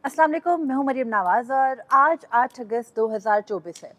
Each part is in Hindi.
अस्सलाम वालेकुम, मैं हूं मरियम नवाज और आज 8 अगस्त 2024 है।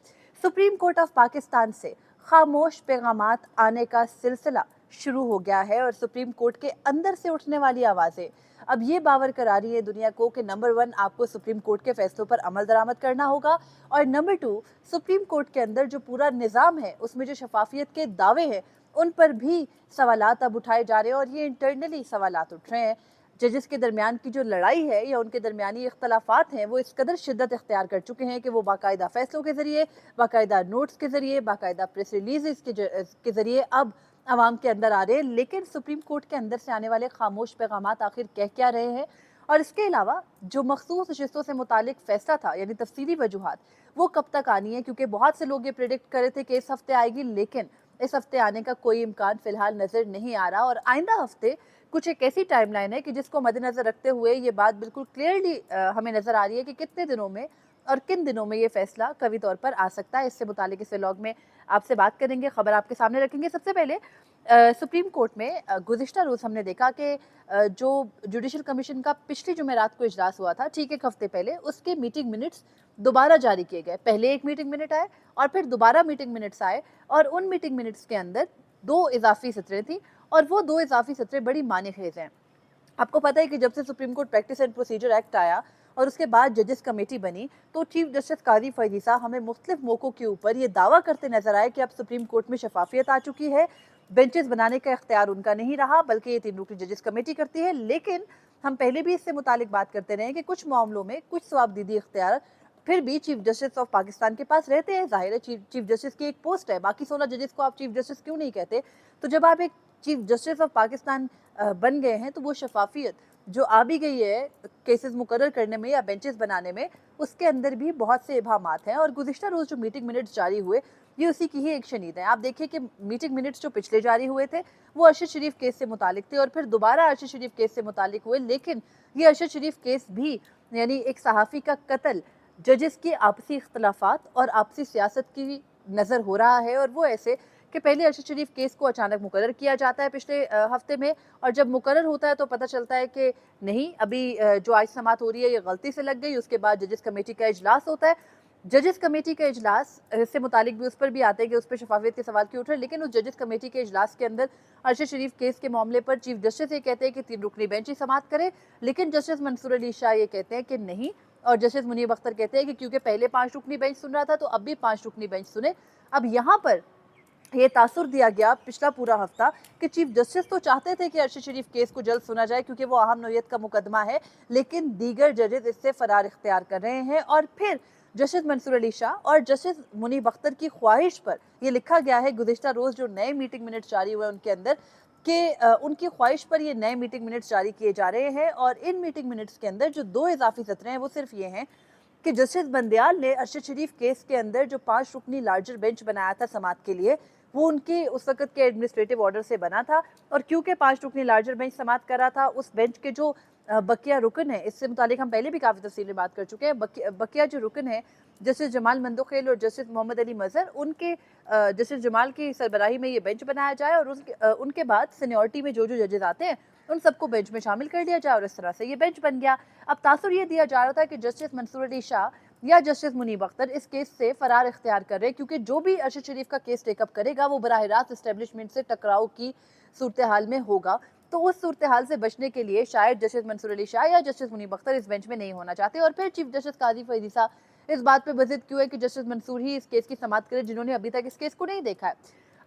सुप्रीम कोर्ट ऑफ पाकिस्तान से खामोश पैगामात आने का सिलसिला शुरू हो गया है और सुप्रीम कोर्ट के अंदर से उठने वाली आवाज़ें अब ये बावर करा रही है दुनिया को कि नंबर 1 आपको सुप्रीम कोर्ट के फैसलों पर अमल दरामद करना होगा और नंबर 2 सुप्रीम कोर्ट के अंदर जो पूरा निज़ाम है उसमें जो शफाफियत के दावे हैं उन पर भी सवालात अब उठाए जा रहे हैं और ये इंटरनली सवालात उठ रहे हैं। जजेस के दरमियान की जो लड़ाई है या उनके दरमियानी इख्तलाफात हैं वो इस कदर शिद्दत इख्तियार कर चुके हैं कि वो बाकायदा फैसलों के ज़रिए, बाकायदा नोट्स के ज़रिए, बाकायदा प्रेस रिलीज के ज़रिए अब आवाम के अंदर आ रहे हैं। लेकिन सुप्रीम कोर्ट के अंदर से आने वाले खामोश पैगामात आखिर कह क्या रहे हैं और इसके अलावा जो मखसूस नशिस्तों से मुतालिक फैसला था यानी तफसीली वजूहात वो कब तक आनी है, क्योंकि बहुत से लोग ये प्रिडिक्ट कर रहे थे कि इस हफ्ते आएगी, लेकिन इस हफ्ते आने का कोई इम्कान फिलहाल नज़र नहीं आ रहा और आइंदा हफ्ते कुछ एक ऐसी टाइमलाइन है कि जिसको मद्देनजर रखते हुए ये बात बिल्कुल क्लियरली हमें नजर आ रही है कि कितने दिनों में और किन दिनों में ये फैसला कवी तौर पर आ सकता है। इससे मुतालिक इस व्लॉग में आपसे बात करेंगे, खबर आपके सामने रखेंगे। सबसे पहले सुप्रीम कोर्ट में गुज़िश्ता रोज़ हमने देखा कि जो जुडिशल कमीशन का पिछली जुमेरात को इजलास हुआ था ठीक एक हफ्ते पहले, उसके मीटिंग मिनट्स दोबारा जारी किए गए। पहले एक मीटिंग मिनट आए और फिर दोबारा मीटिंग मिनट्स आए और उन मीटिंग मिनट्स के अंदर 2 इजाफी सत्रें थी और वो 2 इजाफी सत्रें बड़ी मानेखेज हैं। आपको पता है कि जब से supreme court practice and procedure act आया और उसके बाद जजेस कमेटी बनी तो चीफ जस्टिस काजी फरीसा हमें मुख्तलिफ मौकों के ऊपर ये दावा करते नजर आए कि अब सुप्रीम कोर्ट में शफाफियत आ चुकी है, बेंचेस बनाने का इख्तियार उनका नहीं रहा बल्कि ये 3 रुकनी जजेस कमेटी करती है। लेकिन हम पहले भी इससे मुतालिक बात करते रहे कि कुछ मामलों में कुछ सवाबदीदी इख्तियार फिर भी चीफ जस्टिस ऑफ पाकिस्तान के पास रहते हैं। जाहिर है चीफ जस्टिस की एक पोस्ट है, बाकी 16 जजेस को आप चीफ जस्टिस क्यों नहीं कहते। तो जब आप एक चीफ जस्टिस ऑफ पाकिस्तान बन गए हैं तो वो शफाफियत जो आ भी गई है केसेस मुकर्रर करने में या बेंचेस बनाने में, उसके अंदर भी बहुत से इबामात हैं। और गुज़िश्ता रोज़ जो मीटिंग मिनट्स जारी हुए ये उसी की ही एक शनीद है। आप देखिए कि मीटिंग मिनट्स जो पिछले जारी हुए थे वो अरशद शरीफ केस से मुतालिक थे और फिर दोबारा अरशद शरीफ केस से मुतालिक हुए, लेकिन ये अरशद शरीफ केस भी यानी एक सहाफ़ी का कत्ल जजेस की आपसी इख्तलाफात और आपसी सियासत की नज़र हो रहा है। और वो ऐसे कि पहले अरशद शरीफ केस को अचानक मुकर्रर किया जाता है पिछले हफ्ते में और जब मुकर्रर होता है तो पता चलता है कि नहीं, अभी जो आज समात हो रही है ये गलती से लग गई। उसके बाद जजेस कमेटी का इजलास होता है। जजेस कमेटी का इजलास से मुतालिक भी उस पर भी आते हैं कि उस पर शफाफियत के सवाल क्यों उठ रहे हैं, लेकिन उस जजेस कमेटी के इजलास के अंदर अरशद शरीफ केस के मामले पर चीफ जस्टिस ये कहते हैं कि 3 रुकनी बेंच ही समात करे, लेकिन जस्टिस मंसूर अली शाह ये कहते हैं कि नहीं और जस्टिस मुनीब अख्तर कहते हैं कि क्योंकि पहले 5 रुकनी बेंच सुन रहा था तो अब भी 5 रुकनी बेंच सुने। अब यहाँ पर ये तासुर दिया गया पिछला पूरा हफ्ता कि चीफ जस्टिस तो चाहते थे कि अरशद शरीफ केस को जल्द सुना जाए क्योंकि वो अहम नौयत का मुकदमा है, लेकिन दीगर जजेस इससे फरार इख्तियार कर रहे हैं। और फिर जस्टिस मंसूर अली शाह और जस्टिस मुनीब अख्तर की ख्वाहिश पर ये लिखा गया है गुज़िश्ता रोज़ जो नए मीटिंग मिनट्स जारी हुए उनके अंदर कि उनकी ख्वाहिश पर ये नए मीटिंग मिनट्स जारी किए जा रहे हैं। और इन मीटिंग मिनट्स के अंदर जो 2 इजाफी सत्रें हैं वो सिर्फ ये हैं कि जस्टिस बंदयाल ने अरशद शरीफ केस के अंदर जो 5 रुकनी लार्जर बेंच बनाया था समात के लिए वो उनके उस वक्त के एडमिनिस्ट्रेटिव ऑर्डर से बना था और क्योंकि 5 रुकनी लार्जर बेंच समात कर रहा था उस बेंच के जो बकिया रुकन है, इससे मुतालिक हम पहले भी काफ़ी तफसील में बात कर चुके हैं। बकिया जो रुकन है जस्टिस जमाल मंदोखेल और जस्टिस मोहम्मद अली मजहर, उनके जस्टिस जमाल की सरबराही में ये बेंच बनाया जाए और उनके बाद सीनियरिटी में जो जो जजेस आते हैं उन सबको बेंच में शामिल कर लिया जाए और इस तरह से ये बेंच बन गया। अब तासुर ये दिया जा रहा था कि जस्टिस मंसूर अली शाह या जस्टिस मुनीब अख्तर इस केस से फरार इख्तियार कर रहे हैं क्योंकि जो भी अरशद शरीफ का केस टेकअप करेगा वो बराह रास्त इस्टेब्लिशमेंट से टकराव की सूरत हाल में होगा। तो उस सूरत हाल से बचने के लिए शायद जस्टिस मंसूर अली शाह या जस्टिस मुनीब अख्तर इस बेंच में नहीं होना चाहते। और फिर चीफ जस्टिस काजी फरीसा इस बात पर बजिद क्यों है कि जस्टिस मंसूर ही इस केस की समात करें जिन्होंने अभी तक इस केस को नहीं देखा है।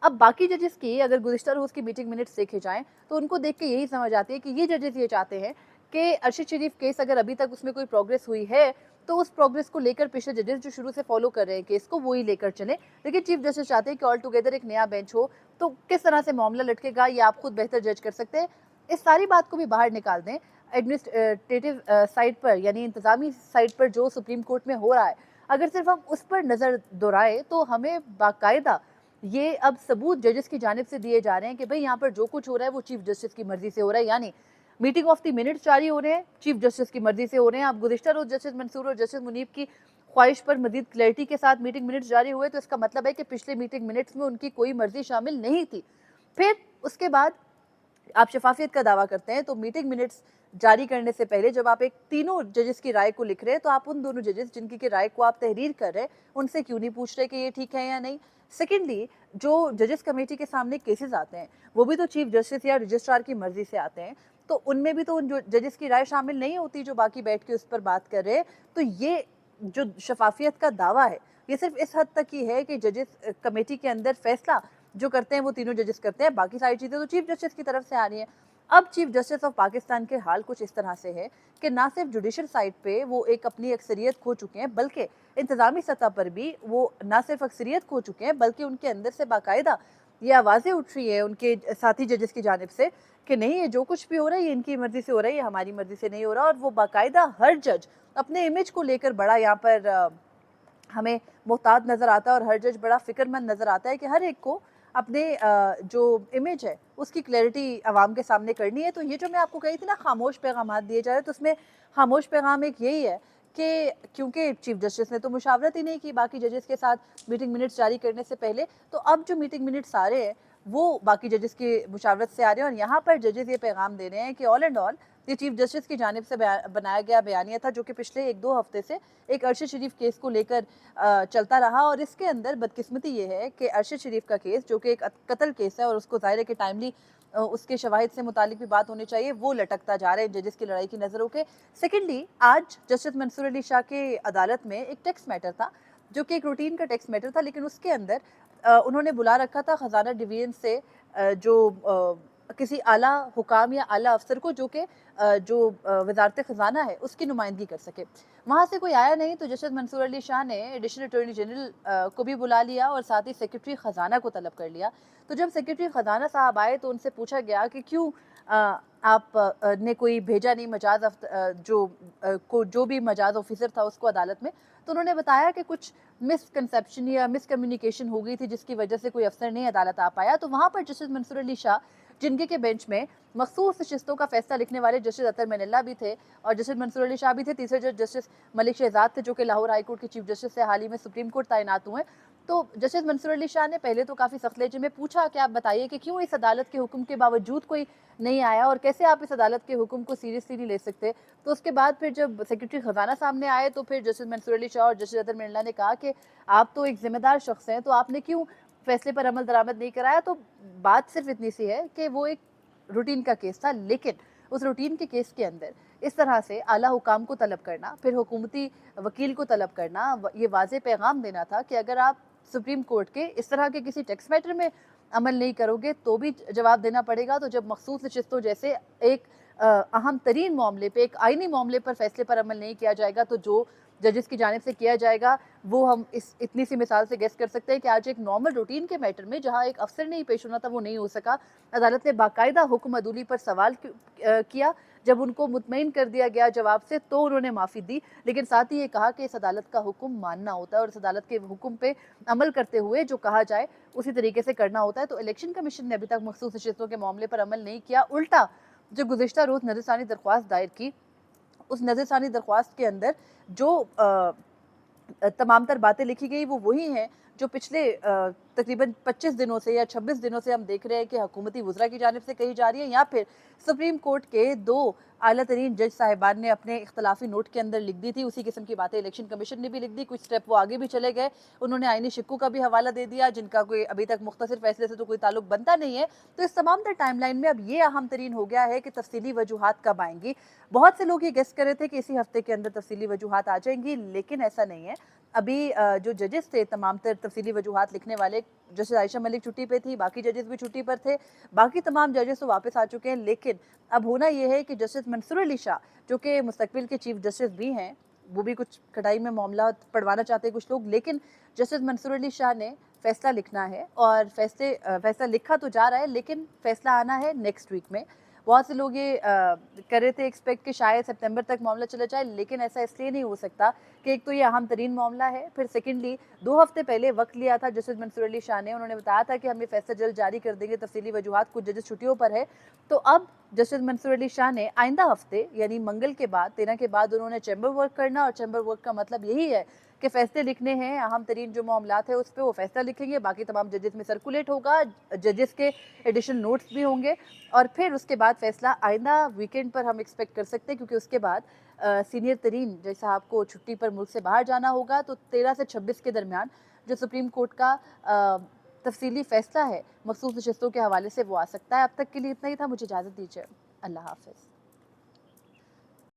अब बाकी जजेस की अगर गुज़िश्ता रोज़ की मीटिंग मिनट्स देखे जाएं तो उनको देख के यही समझ आती है कि ये जजेस ये चाहते हैं कि अरशद शरीफ केस अगर अभी तक उसमें कोई प्रोग्रेस हुई है तो उस प्रोग्रेस को लेकर पिछले जजेस जो शुरू से फॉलो कर रहे हैं केस को वही लेकर चले। लेकिन चीफ जस्टिस चाहते हैं कि ऑल टुगेदर एक नया बेंच हो, तो किस तरह से मामला लटकेगा ये आप खुद बेहतर जज कर सकते हैं। इस सारी बात को भी बाहर निकाल दें, एडमिनिस्ट्रेटिव साइड पर यानी इंतजामी साइड पर जो सुप्रीम कोर्ट में हो रहा है, अगर सिर्फ हम उस पर नज़र दोहराएं तो हमें बाकायदा ये अब सबूत जजेस की जानिब से दिए जा रहे हैं कि भाई यहाँ पर जो कुछ हो रहा है वो चीफ जस्टिस की मर्जी से हो रहा है। यानी मीटिंग ऑफ द मिनट्स जारी हो रहे हैं चीफ जस्टिस की मर्जी से हो रहे हैं। आप गुज़िश्ता रोज़ जस्टिस मंसूर और जस्टिस मुनीब की ख्वाहिश पर मजीद क्लैरिटी के साथ मीटिंग मिनट्स जारी हुए तो इसका मतलब है कि पिछले मीटिंग मिनट्स में उनकी कोई मर्जी शामिल नहीं थी। फिर उसके बाद आप शफाफियत का दावा करते हैं तो मीटिंग मिनट्स जारी करने से पहले जब आप एक तीनों जजेस की राय को लिख रहे हैं तो आप उन दोनों जजेस जिनकी की राय को आप तहरीर कर रहे हैं उनसे क्यों नहीं पूछ रहे कि ये ठीक है या नहीं। सेकेंडली, जो जजेस कमेटी के सामने केसेस आते हैं वो भी तो चीफ जस्टिस या रजिस्ट्रार की मर्जी से आते हैं, तो उनमें भी तो उन जो जजेस की राय शामिल नहीं होती जो बाकी बैठ के उस पर बात कर रहे हैं। तो ये जो शफाफियत का दावा है ये सिर्फ इस हद तक ही है कि जजेस कमेटी के अंदर फैसला जो करते हैं वो तीनों जजेस करते हैं, बाकी सारी चीज़ें तो चीफ जस्टिस की तरफ से आ रही हैं। अब चीफ जस्टिस ऑफ पाकिस्तान के हाल कुछ इस तरह से है कि ना सिर्फ जुडिशल साइड पे वो एक अपनी अक्सरियत खो चुके हैं, बल्कि इंतजामी सतह पर भी वो ना सिर्फ अक्सरियत खो चुके हैं बल्कि उनके अंदर से बाकायदा ये आवाज़ें उठ रही है उनके साथी जजेस की जानिब से कि नहीं, ये जो कुछ भी हो रहा है ये इनकी मर्जी से हो रहा है, ये हमारी मर्जी से नहीं हो रहा। और वो बाकायदा हर जज अपने इमेज को लेकर बड़ा यहाँ पर हमें मोहतात नज़र आता है और हर जज बड़ा फिक्रमंद नज़र आता है कि हर एक को अपने जो इमेज है उसकी क्लैरिटी आवाम के सामने करनी है। तो ये जो मैं आपको कही थी ना खामोश पैगाम दिए जा रहे हैं, तो उसमें खामोश पैगाम एक यही है कि क्योंकि चीफ जस्टिस ने तो मुशावरत ही नहीं की बाकी जजेस के साथ मीटिंग मिनट्स जारी करने से पहले, तो अब जो मीटिंग मिनट्स आ रहे हैं वो बाकी जजेस की मुशावरत से आ रहे हैं और यहाँ पर जजेस ये पैगाम दे रहे हैं कि ऑल एंड ऑल ये चीफ जस्टिस की जानिब से बनाया गया बयानिया था जो कि पिछले 1-2 हफ्ते से एक अरशद शरीफ केस को लेकर चलता रहा। और इसके अंदर बदकिस्मती ये है कि अरशद शरीफ का केस जो कि एक कत्ल केस है और उसको ज़ाहिर है कि टाइमली उसके शवाहिद से मुतालिक भी बात होनी चाहिए, वो लटकता जा रहा है जजेस की लड़ाई की नज़रों के। सेकेंडली, आज जस्टिस मंसूर अली शाह के अदालत में एक टेक्स्ट मैटर था जो कि एक रूटीन का टेक्स्ट मैटर था, लेकिन उसके अंदर उन्होंने बुला रखा था खजाना डिवीजन से जो किसी आला हुकाम या आला अफसर को जो कि जो वजारत ख़जाना है उसकी नुमाइंदगी कर सके। वहाँ से कोई आया नहीं तो जस्टिस मंसूर अली शाह ने एडिशनल अटॉर्नी जनरल को भी बुला लिया और साथ ही सेक्रेटरी ख़जाना को तलब कर लिया। तो जब सेक्रेटरी ख़जाना साहब आए तो उनसे पूछा गया कि क्यों आप ने कोई भेजा नहीं मजाज जो भी मजाज ऑफिसर था उसको अदालत में। तो उन्होंने बताया कि कुछ मिसकंसेप्शन या मिसकम्युनिकेशन हो गई थी जिसकी वजह से कोई अफसर नहीं अदालत आ पाया। तो वहाँ पर जस्टिस मंसूर अली शाह जिनके के बेंच में मखसूस नशिस्तों का फैसला लिखने वाले जस्टिस अतर मैनल्ला भी थे और जस्टिस मंसूर अली शाह भी थे, तीसरे जज जस्टिस मलिक शहजाद थे जो कि लाहौर हाई कोर्ट के चीफ जस्टिस से हाल ही में सुप्रीम कोर्ट तैनात हुए। तो जस्टिस मंसूर अली शाह ने पहले तो काफ़ी सख्त लहजे में पूछा कि आप बताइए कि क्यों इस अदालत के हुक्म के बावजूद कोई नहीं आया और कैसे आप इस अदालत के हुक्म को सीरियसली नहीं ले सकते। तो उसके बाद फिर जब सेक्रेटरी खजाना सामने आए तो फिर जस्टिस मंसूर अली शाह और जस्टिस अतर मैनल्ला ने कहा कि आप तो एक जिम्मेदार शख्स हैं तो आपने क्यों फैसले पर अमल दरामद नहीं कराया। तो बात सिर्फ इतनी सी है कि वो एक रूटीन का केस था, लेकिन उस रूटीन के केस के अंदर इस तरह से आला हुकाम को तलब करना, फिर हुकूमती वकील को तलब करना, ये वाज़े पैगाम देना था कि अगर आप सुप्रीम कोर्ट के इस तरह के किसी टेक्स्ट मैटर में अमल नहीं करोगे तो भी जवाब देना पड़ेगा। तो जब मखसूस नशिस्तों जैसे एक अहम तरीन मामले पे, एक आइनी मामले पर फैसले पर अमल नहीं किया जाएगा तो जो जजेस की जानिब से किया जाएगा वो हम इस इतनी सी मिसाल से गेस कर सकते हैं कि आज एक नॉर्मल रूटीन के मैटर में जहां एक अफसर नहीं पेश होना था वो नहीं हो सका। अदालत ने बाकायदा हुक्म अदूली पर सवाल किया, जब उनको मुतमईन कर दिया गया जवाब से तो उन्होंने माफ़ी दी, लेकिन साथ ही ये कहा कि इस अदालत का हुक्म मानना होता है और इस अदालत के हुक्म पे अमल करते हुए जो कहा जाए उसी तरीके से करना होता है। तो इलेक्शन कमीशन ने अभी तक मखसूस नशिस्तों के मामले पर अमल नहीं किया, उल्टा जो गुज़िश्ता रोज़ नज़रसानी दरख्वास्त दायर की उस नज़रसानी दरख्वास्त के अंदर जो तमाम तर बातें लिखी गई वो वही हैं जो पिछले तकरीबन 25 दिनों से या 26 दिनों से हम देख रहे हैं कि हुकूमती वज़रा की जानिब से कही जा रही है, या फिर सुप्रीम कोर्ट के 2 आला तरीन जज साहिबान ने अपने इख्तलाफी नोट के अंदर लिख दी थी। उसी किस्म की बातें इलेक्शन कमीशन ने भी लिख दी, कुछ स्टेप वो आगे भी चले गए, उन्होंने आईनी शिक्कों का भी हवाला दे दिया जिनका कोई अभी तक मुख्तसर फैसले से तो कोई ताल्लुक बनता नहीं है। तो इस तमाम तर टाइमलाइन में अब ये अहम तरीन हो गया है कि तफसीली वजूहात कब आएंगी। बहुत से लोग ये गेस कर रहे थे कि इसी हफ्ते के अंदर तफसीली वजूहात आ जाएंगी, लेकिन ऐसा नहीं है। अभी जो जजेस थे तमाम तर तफसीली वजूहात लिखने वाले, जस्टिस आयशा मलिक छुट्टी पे थी, बाकी जजेस भी छुट्टी पर थे, बाकी तमाम जजेस तो वापस आ चुके हैं। लेकिन अब होना यह है कि जस्टिस मंसूर अली शाह जो कि मुस्तकबिल के चीफ जस्टिस भी हैं, वो भी कुछ कटाई में मामला पढ़वाना चाहते हैं कुछ लोग, लेकिन जस्टिस मंसूर अली शाह ने फैसला लिखना है और फैसला लिखा तो जा रहा है लेकिन फैसला आना है नेक्स्ट वीक में। बहुत से लोग ये कर रहे थे एक्सपेक्ट कि शायद सितंबर तक मामला चला जाए, लेकिन ऐसा इसलिए नहीं हो सकता कि एक तो ये अहम तरीन मामला है, फिर सेकेंडली 2 हफ्ते पहले वक्त लिया था जस्टिस मंसूर अली शाह ने, उन्होंने बताया था कि हम ये फैसला जल्द जारी कर देंगे, तफसीली वजूहात कुछ जजेस छुट्टियों पर है। तो अब जस्टिस मंसूर अली शाह ने आइंदा हफ्ते यानी मंगल के बाद 13 के बाद उन्होंने चैम्बर वर्क करना, और चैम्बर वर्क का मतलब यही है के फैसले लिखने हैं, अहम तरीन जो मामलात है उस पे वो फैसला लिखेंगे, बाकी तमाम जजेस में सर्कुलेट होगा, जजेस के एडिशनल नोट्स भी होंगे और फिर उसके बाद फैसला आइंदा वीकेंड पर हम एक्सपेक्ट कर सकते हैं, क्योंकि उसके बाद सीनियर तरीन जज साहब को छुट्टी पर मुल्क से बाहर जाना होगा। तो 13 से 26 के दरमियान जो सुप्रीम कोर्ट का तफसीली फैसला है मखसूस नशिस्तों के हवाले से वो आ सकता है। अब तक के लिए इतना ही था, मुझे इजाज़त दीजिए। अल्लाह हाफ़िज़।